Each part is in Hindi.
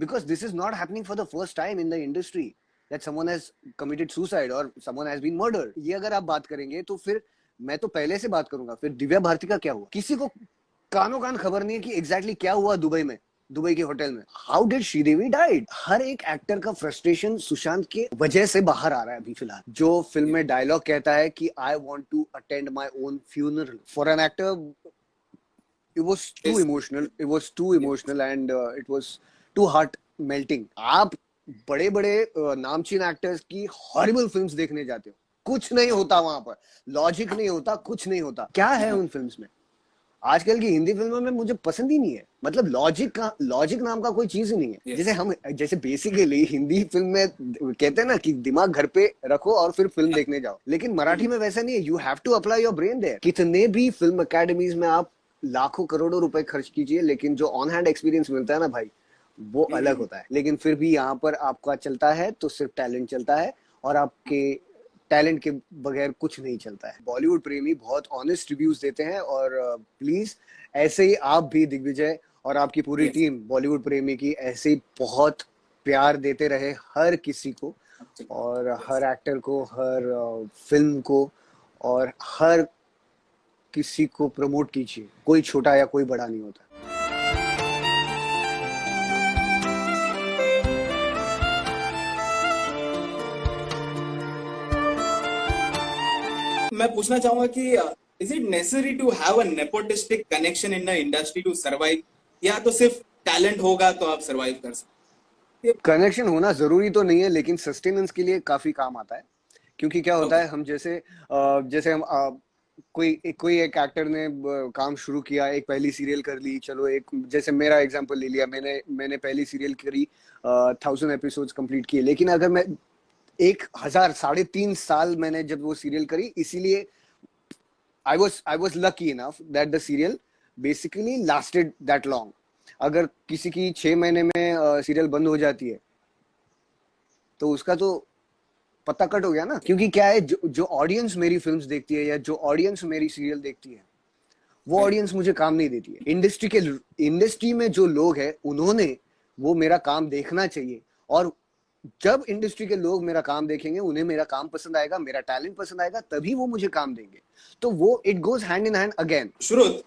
because this is not happening for the first time in the industry that someone has committed suicide or someone has been murdered. ये अगर आप बात करेंगे तो फिर मैं तो पहले से बात करूंगा, फिर दिव्या भारती का क्या हुआ? किसी को कानों कान खबर नहीं है कि एग्जैक्टली क्या हुआ दुबई में, दुबई के होटल में. How did Sridevi died? हर एक एक्टर का फ्रस्ट्रेशन सुशांत के वजह से बाहर आ रहा है अभी फिलहाल. जो फिल्म में डायलॉग कहता है कि I want to attend my own funeral, for an actor it was too emotional and it was too heart melting. आप बड़े बड़े नामचीन एक्टर्स की हॉरिबल फिल्म्स देखने जाते हो, कुछ नहीं होता वहां पर, लॉजिक नहीं होता, कुछ नहीं होता. क्या है उन फिल्म्स में? आजकल की हिंदी फिल्मों में मुझे पसंद ही नहीं है. मतलब लॉजिक नाम का कोई चीज ही नहीं है. जैसे बेसिकली हिंदी फिल्म में कहते हैं ना कि दिमाग घर पे रखो और फिर फिल्म देखने जाओ, लेकिन मराठी में वैसा नहीं है. You have to apply your brain there. कितने भी फिल्म अकेडमीज में आप लाखों करोड़ों रुपए खर्च कीजिए, लेकिन जो ऑन हैंड एक्सपीरियंस मिलता है ना भाई, वो अलग होता है. लेकिन फिर भी यहाँ पर आपका चलता है तो सिर्फ टैलेंट चलता है, और आपके टैलेंट के बगैर कुछ नहीं चलता है. बॉलीवुड प्रेमी बहुत ऑनेस्ट रिव्यूज देते हैं, और प्लीज ऐसे ही आप भी, दिग्विजय और आपकी पूरी टीम बॉलीवुड प्रेमी की, ऐसे ही बहुत प्यार देते रहे हर किसी को, और हर एक्टर को, हर फिल्म को, और हर किसी को प्रमोट कीजिए. कोई छोटा या कोई बड़ा नहीं होता. मैं पूछना चाहूंगा कि is it necessary to have a nepotistic connection in the industry to survive, या तो सिर्फ टैलेंट होगा तो आप सर्वाइव कर सकते? कनेक्शन होना जरूरी तो नहीं है, लेकिन सस्टेनेंस के लिए काफी काम आता है. क्योंकि क्या होता है, हम जैसे हम कोई एक एक्टर ने काम शुरू किया, एक पहली सीरियल कर ली, चलो एक जैसे मेरा एग्जांपल ले लिया, मैंने पहली सीरियल करी, 1000 एपिसोड्स कंप्लीट किए. लेकिन अगर मैं 3.5 साल मैंने जब वो सीरियल करी, इसीलिए I was lucky enough that the serial basically lasted that long. अगर किसी की 6 महीने में सीरियल बंद हो जाती है तो उसका तो पता कट हो गया ना. क्योंकि क्या है, जो ऑडियंस मेरी फिल्म्स देखती है या जो ऑडियंस मेरी सीरियल देखती है, वो ऑडियंस मुझे काम नहीं देती है. इंडस्ट्री में जो लोग हैं, उन्होंने वो मेरा काम देखना चाहिए, और जब इंडस्ट्री के लोग मेरा काम देखेंगे, उन्हें मेरा काम पसंद आएगा, मेरा टैलेंट पसंद आएगा, तभी वो मुझे काम देंगे. तो वो it goes hand in hand again. श्रुत,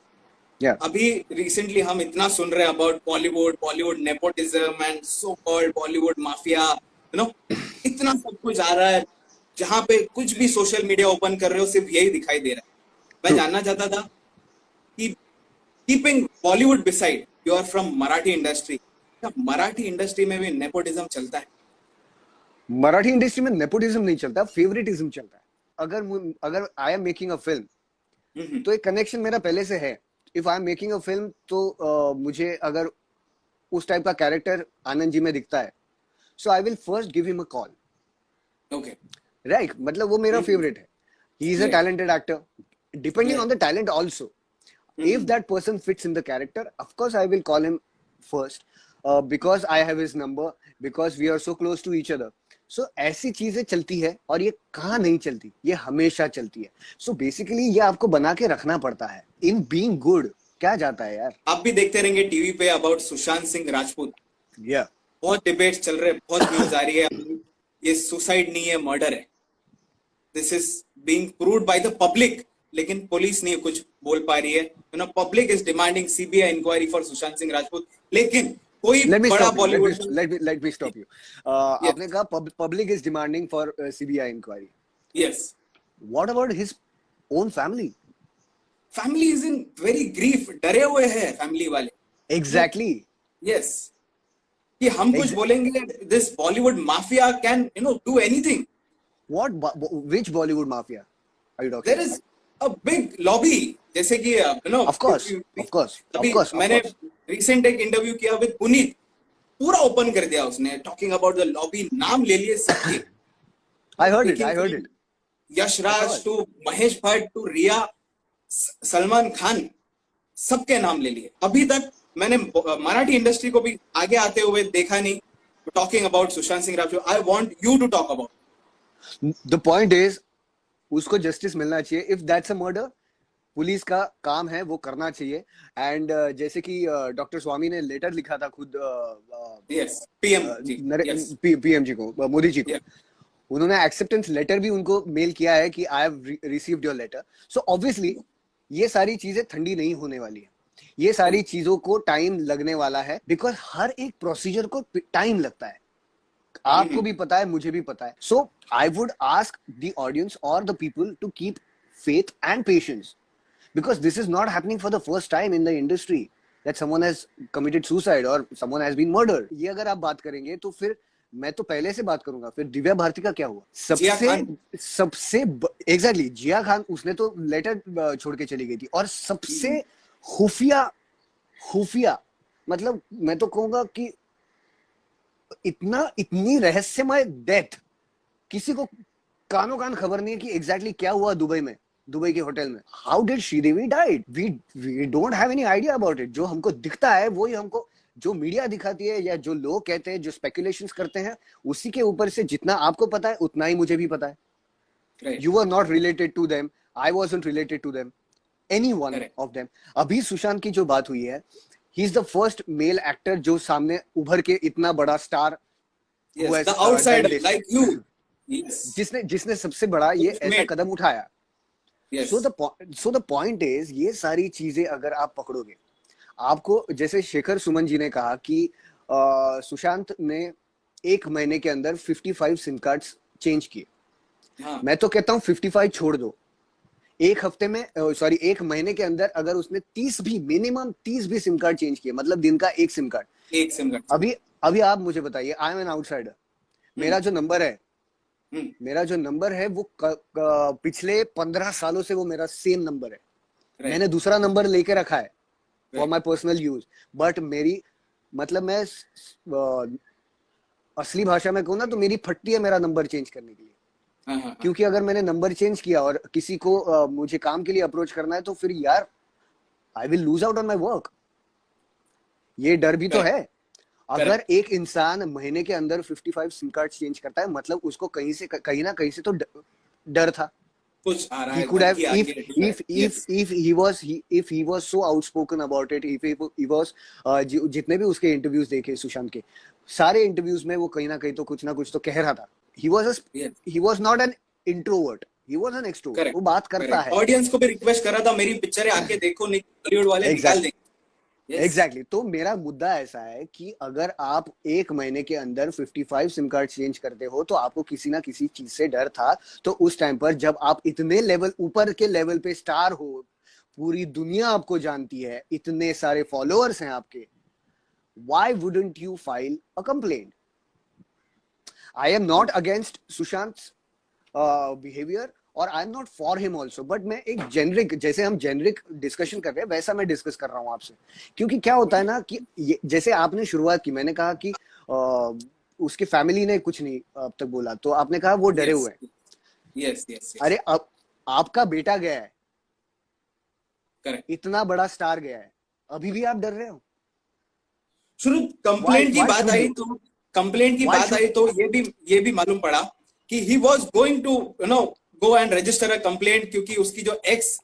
अभी रिसेंटली हम इतना सुन रहे हैं about Bollywood nepotism and so called Bollywood mafia, you know, इतना सब कुछ आ रहा है. जहां पे कुछ भी सोशल मीडिया ओपन कर रहे हो, सिर्फ यही दिखाई दे रहा है. मैं जानना चाहता था कि keeping Bollywood beside, you are from Marathi industry, क्या मराठी इंडस्ट्री में भी नेपोटिज्म चलता है? मराठी इंडस्ट्री में नेपोटिज्म नहीं चलता, फेवरेटिज्म चलता है. अगर I am making a film, तो एक कनेक्शन मेरा पहले से है. If I am making a film, तो मुझे अगर उस टाइप का कैरेक्टर आनंद जी में दिखता है, so I will first give him a call. Okay. Right, मतलब वो मेरा फेवरेट है. He is a talented actor. Depending on the talent also. If that person fits in the character, of course I will call him first, because I have his number, because we are so close to each other. So ऐसी चीजें चलती है, और ये कहाँ नहीं चलती, ये हमेशा चलती है. So basically ये आपको बना के रखना पड़ता है. In being good, क्या जाता है यार. आप भी देखते रहेंगे टीवी पे अबाउट सुशांत सिंह राजपूत. Yeah. बहुत डिबेट्स चल रहे हैं, बहुत न्यूज आ रही है. ये सुसाइड नहीं है, मर्डर है. This is being proved by the public, लेकिन पुलिस नहीं कुछ बोल पा रही है. You know, public is demanding CBI inquiry for Sushant Singh Rajput, लेकिन कोई बड़ा Bollywood. Let me stop you. आपने कहा public is demanding for CBI inquiry. Yes. What about his own family? Family is in very grief, डरे हुए हैं फैमिली वाले. एग्जैक्टली. यस, कि हम कुछ बोलेंगे, this Bollywood mafia can, you know, do anything. Which Bollywood mafia are you talking? There is a big lobby, जैसे कि you know, of course. मैंने recent एक इंटरव्यू किया विद पुनीत, पूरा ओपन कर दिया उसने, टॉकिंग अबाउट द लॉबी. नाम ले लिए सबके. I heard it. Yashraj to Mahesh Bhatt to Rhea, Salman Khan, सबके नाम ले लिए. अभी तक मैंने मराठी इंडस्ट्री को भी आगे आते हुए देखा नहीं. Talking about Sushant Singh Rajput, I want you to talk about. The point is, उसको जस्टिस मिलना चाहिए. If that's a murder, police का काम है, वो करना चाहिए। एंड जैसे कि डॉक्टर स्वामी ने लेटर लिखा था खुद यस, पीएम जी, यस, पीएम जी को, मोदी जी को, या, उन्होंने एक्सेप्टेंस लेटर भी उनको मेल किया है कि I have received your letter. So obviously ये सारी चीजें ठंडी नहीं होने वाली है, ये सारी चीजों को टाइम लगने वाला है, बिकॉज हर एक प्रोसीजर को टाइम लगता है। आपको भी पता है, मुझे भी पता है। So I would ask the audience और the people to keep faith and patience, because this is not happening for the first time in the industry that someone has committed suicide or someone has been murdered. ये अगर आप बात करेंगे तो फिर मैं तो पहले से बात करूंगा, फिर दिव्या भारती का क्या हुआ? जिया सबसे खान, सबसे एग्जैक्टली जिया खान, उसने तो लेटर छोड़ के चली गई थी। और सबसे खुफिया खुफिया मतलब मैं तो कहूंगा कि इतनी रहस्यमय डेथ, किसी को कानो कान खबर नहीं है कि एग्जैक्टली क्या हुआ दुबई में, दुबई के होटल में। How did Sridevi died? We don't have any idea about it. जो हमको दिखता है वही हमको, जो मीडिया दिखाती है या जो लोग कहते हैं, जो स्पेकुलेशंस करते हैं, उसी के ऊपर से जितना आपको पता है उतना ही मुझे भी पता है। right, you are not related to them, I wasn't related to them, any one correct, of them. अभी सुशांत की जो बात हुई है, he is the first male actor जो सामने उभर के इतना बड़ा स्टार yes, हुआ है, the outsider done this, like you, yes, जिसने जिसने सबसे बड़ा ये who's ऐसा made, कदम उठाया। yes, so the point is, ये सारी चीजें अगर आप पकड़ोगे, आपको जैसे शेखर सुमन जी ने कहा कि सुशांत ने 1 महीने के अंदर 55 सिम कार्ड्स चेंज किए। हाँ, मैं तो कहता हूँ 55 छोड़ दो, एक हफ्ते में, सॉरी 1 महीने के अंदर अगर उसने 30 भी, मिनिमम 30 भी सिम कार्ड चेंज किए, मतलब दिन का एक सिम कार्ड। एक सिम कार्ड, अभी अभी आप मुझे बताइए, आई एम एन आउटसाइडर, मेरा जो नंबर है, मेरा जो नंबर है वो पिछले 15 सालों से वो मेरा सेम नंबर है। right, मैंने दूसरा नंबर लेके रखा है for my personal use, but मेरी, मतलब मैं असली भाषा में कहूँ ना तो मेरी फटती है मेरा नंबर चेंज करने के लिए। हाँ, हाँ, क्योंकि अगर मैंने नंबर चेंज किया और किसी को मुझे काम के लिए अप्रोच करना है, तो फिर यार I will lose out on my work. ये डर भी तो correct, है। अगर एक इंसान महीने के अंदर 55 सिम कार्ड चेंज करता है, मतलब उसको कहीं से, कहीं ना कहीं से तो डर था। कुछ आ रहा He है, could have, धमकी आ रही है, yes, if he was so outspoken about it, if he was जितने भी उसके इंटरव्यूज देखे सुशांत के, सारे इंटरव्यूज में वो कहीं ना कहीं तो कुछ ना कुछ तो कह रहा था। yes, he was not an introvert, he was an extrovert, correct, वो बात करता करेक्ट, है। ऑडियंस को भी रिक्वेस्ट करा था मेरी पिक्चरें आके देखो, नहीं बॉलीवुड वाले निकाल देंगे, yes, एग्जैक्टली तो मेरा मुद्दा ऐसा है कि अगर आप 1 महीने के अंदर 55 सिम कार्ड चेंज करते हो, तो आपको किसी ना किसी चीज से डर था। तो उस टाइम पर जब आप इतने लेवल, ऊपर के लेवल पे स्टार हो, पूरी दुनिया आपको जानती है, इतने सारे फॉलोअर्स हैं आपके, why wouldn't you file a complaint? I am not against Sushant's behavior और I am not for him also, but मैं एक जेनरिक, जैसे हम जेनरिक डिस्कशन कर रहे हैं वैसा मैं डिस्कस कर रहा हूँ आपसे। क्योंकि क्या होता है ना कि जैसे आपने शुरुआत की, मैंने कहा कि उसकी फैमिली ने कुछ नहीं अब तक बोला, तो आपने कहा वो डरे हुए हैं। यस, यस, अरे अब आपका बेटा गया है, करेक्ट, इतना बड़ा स्टार गया है, अभी भी आप डर रहे हो? शुरू Why कंप्लेंट की why बात should आई you? तो कंप्लेंट की Why बात should? आई तो ये भी मालूम पड़ा कि he was going to go and register a complaint, क्योंकि उसकी जो एक्स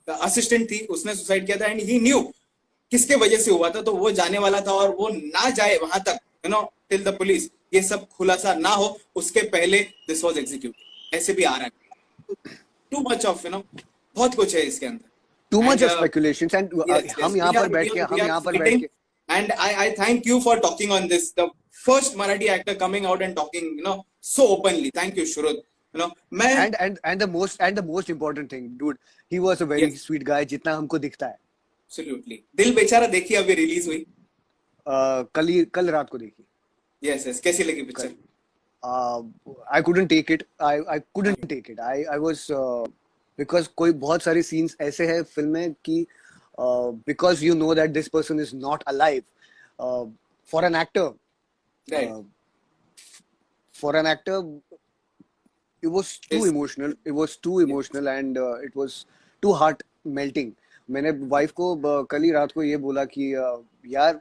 असिस्टेंट थी उसने सुसाइड किया था, एंड ही न्यू किसके वजह से हुआ था, तो वो जाने वाला था, और वो ना जाए वहां तक, टिल द पुलिस ये सब खुलासा ना हो उसके पहले दिस वाज एग्जीक्यूटेड। ऐसे भी आ रहा है, टू मच ऑफ बहुत कुछ है इसके अंदर। Too much And of speculations and yes, हम yes, यहाँ पर बैठ के, हम यहाँ पर बैठ के, and I thank you for talking on this. The first Marathi actor coming out and talking, so openly. Thank you, Shurud. मैं and the most important thing, dude, he was a very yes, sweet guy जितना हमको दिखता है। absolutely. दिल बेचारा देखी, अभी रिलीज हुई। कल रात को देखी। Yes, yes. कैसी लगी picture? I couldn't take it. I couldn't take it. I was because कोई बहुत सारे scenes ऐसे हैं फिल्म में कि because you know that this person is not alive, for an actor, Right. for an actor, it was too Yes. emotional. It was too emotional and it was too heart melting. मैंने वाइफ को कल ही रात को ये बोला कि यार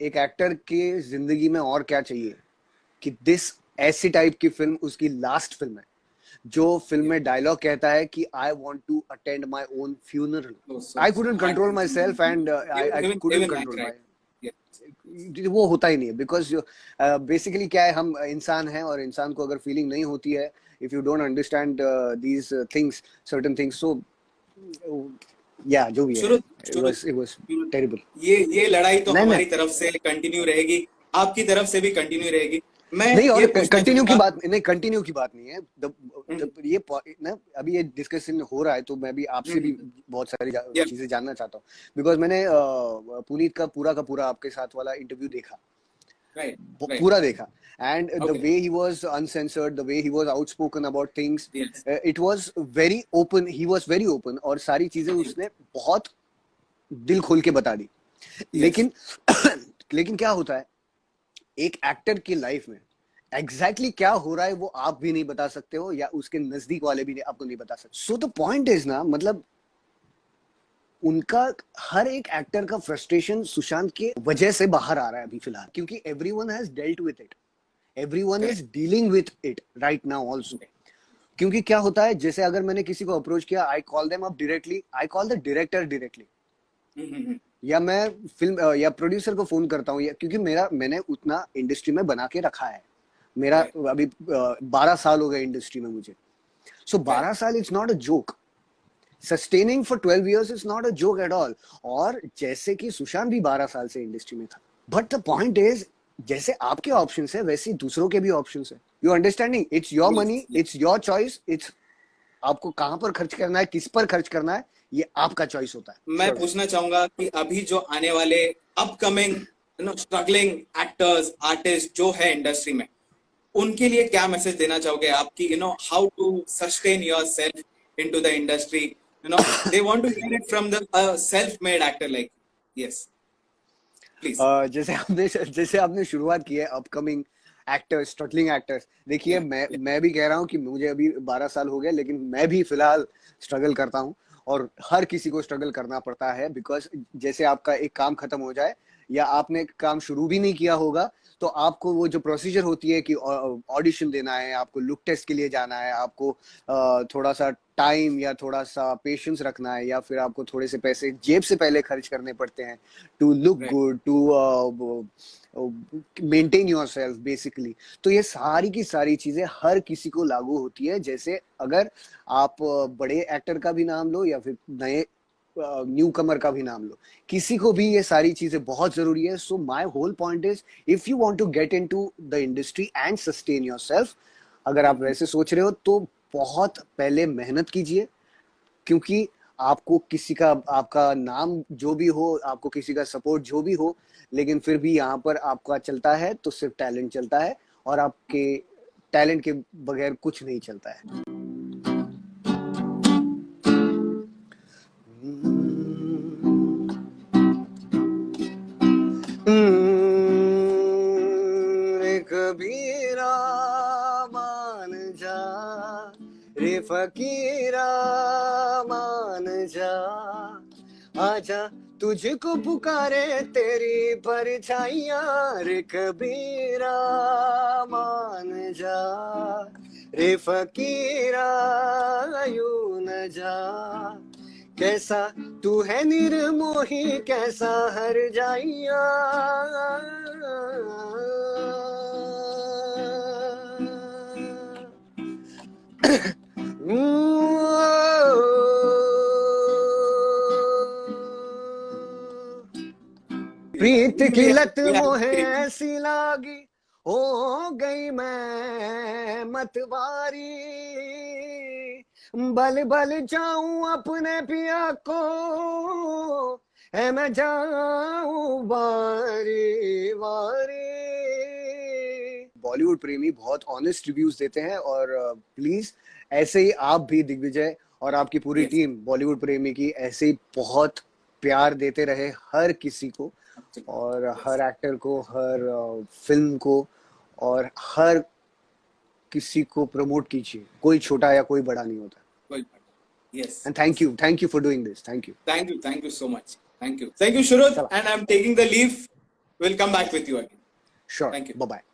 एक एक्टर के जिंदगी में और क्या चाहिए कि दिस ऐसी टाइप की फिल्म उसकी लास्ट फिल्म है। जो फिल्म में डायलॉग कहता है कि I want to attend my own funeral, Oh, so I couldn't control myself and I couldn't even I control cried. My, Yeah. वो होता ही नहीं है बिकॉज बेसिकली क्या है, हम इंसान हैं और इंसान को अगर फीलिंग नहीं होती है, if you don't understand these things, certain things, so या जो भी है, शुरू it शुरू was terrible. ये लड़ाई तो नहीं हमारी नहीं तरफ से कंटिन्यू रहेगी, आपकी तरफ से भी कंटिन्यू रहेगी। मैं नहीं, और ये पूछना कंटिन्यू की चाहूंगा। बात नहीं, कंटिन्यू की बात नहीं है। ये ना अभी ये डिस्कशन हो रहा है तो मैं भी आपसे भी बहुत सारी Yeah. चीजें जानना चाहता हूँ, बिकॉज मैंने पुनीत का पूरा आपके साथ वाला इंटरव्यू देखा, Right, right. पूरा देखा, and the Okay. way he was uncensored, the way he was outspoken about things, Yes. it was very open, he was very open, और सारी चीजें उसने बहुत दिल खोल के बता दी। लेकिन लेकिन क्या होता है, एक एक्टर की लाइफ में एग्जैक्टली क्या हो रहा है वो आप भी नहीं बता सकते हो, या उसके नजदीक वाले भी आपको नहीं बता सकते। सो द पॉइंट इज ना, मतलब उनका हर एक एक्टर का फ्रस्ट्रेशन सुशांत के वजह से बाहर आ रहा है अभी फिलहाल, क्योंकि everyone has dealt with it, everyone is dealing with it right now also. क्योंकि क्या होता है, जैसे अगर मैंने किसी को अप्रोच किया, I call them up directly, I call the director directly, या मैं फिल्म या प्रोड्यूसर को फोन करता हूँ, या क्योंकि मैंने उतना इंडस्ट्री में बना के रखा है, मेरा अभी 12 साल हो गए इंडस्ट्री में मुझे। सो 12 साल it's not a joke, sustaining for 12 years is not a joke at all. और जैसे कि सुशांत भी 12 साल से इंडस्ट्री में था, बट द पॉइंट इज, जैसे आपके ऑप्शंस है वैसे दूसरों के भी ऑप्शंस है। You understanding, it's your money, it's your choice, it's आपको कहां पर खर्च करना है, किस पर खर्च करना है, ये आपका चॉइस होता है। मैं पूछना चाहूंगा कि अभी जो आने वाले अपकमिंग स्ट्रगलिंग एक्टर्स आर्टिस्ट जो है इंडस्ट्री में, उनके लिए क्या मैसेज देना चाहोगे आपकी, how to sustain yourself into the industry, they want to hear it from the self made actor like. Yes please. जैसे आपने शुरुआत की है अपकमिंग एक्टर्स, स्ट्रगलिंग एक्टर्स, देखिए मैं भी कह रहा हूँ कि मुझे अभी 12 साल हो गए, लेकिन मैं भी फिलहाल स्ट्रगल करता हूँ, और हर किसी को स्ट्रगल करना पड़ता है, बिकॉज जैसे आपका एक काम खत्म हो जाए या आपने काम शुरू भी नहीं किया होगा, तो आपको वो जो प्रोसीजर होती है कि ऑडिशन देना है, आपको लुक टेस्ट के लिए जाना है, आपको थोड़ा सा टाइम या थोड़ा सा पेशेंस रखना है, या फिर आपको थोड़े से पैसे जेब से पहले खर्च करने पड़ते हैं to look good, to maintain yourself basically. तो ये सारी की सारी चीजें हर किसी को लागू होती है। जैसे अगर आप बड़े एक्टर का भी नाम लो या फिर नए न्यू कमर का भी नाम लो, किसी को भी ये सारी चीजें बहुत जरूरी है। So my whole point is, if you want to get into the industry and sustain yourself, अगर आप वैसे सोच रहे हो तो बहुत पहले मेहनत कीजिए, क्योंकि आपको किसी का, आपका नाम जो भी हो, आपको किसी का सपोर्ट जो भी हो, लेकिन फिर भी यहाँ पर आपका चलता है तो सिर्फ टैलेंट चलता है, और आपके टैलेंट के बगैर कुछ नहीं चलता है। रे कबीरा मान जा, रे फकीरा मान जा, आजा तुझको पुकारे तेरी परछाइयां, रे कबीरा मान जा, रे फकीरा यूं न जा, कैसा तू है निर्मोही, कैसा हर जाइया, प्रीत की लत मोहे ऐसी लागी, हो गई मैं मतवारी, बल बल जाऊं अपने पिया को, है मैं जाऊं बारी बारी। बॉलीवुड प्रेमी बहुत ऑनेस्ट रिव्यूज देते हैं, और प्लीज ऐसे ही आप भी, दिग्विजय और आपकी पूरी टीम बॉलीवुड प्रेमी की, ऐसे ही बहुत प्यार देते रहे हर किसी को, और हर एक्टर को, हर फिल्म को, और हर किसी को प्रमोट कीजिए। कोई छोटा या कोई बड़ा नहीं होता। Yes. And thank you for doing this. Thank you So much. Thank you, Shurut, and I'm taking the leave. We'll come back with you again. Sure. Thank you. Bye bye.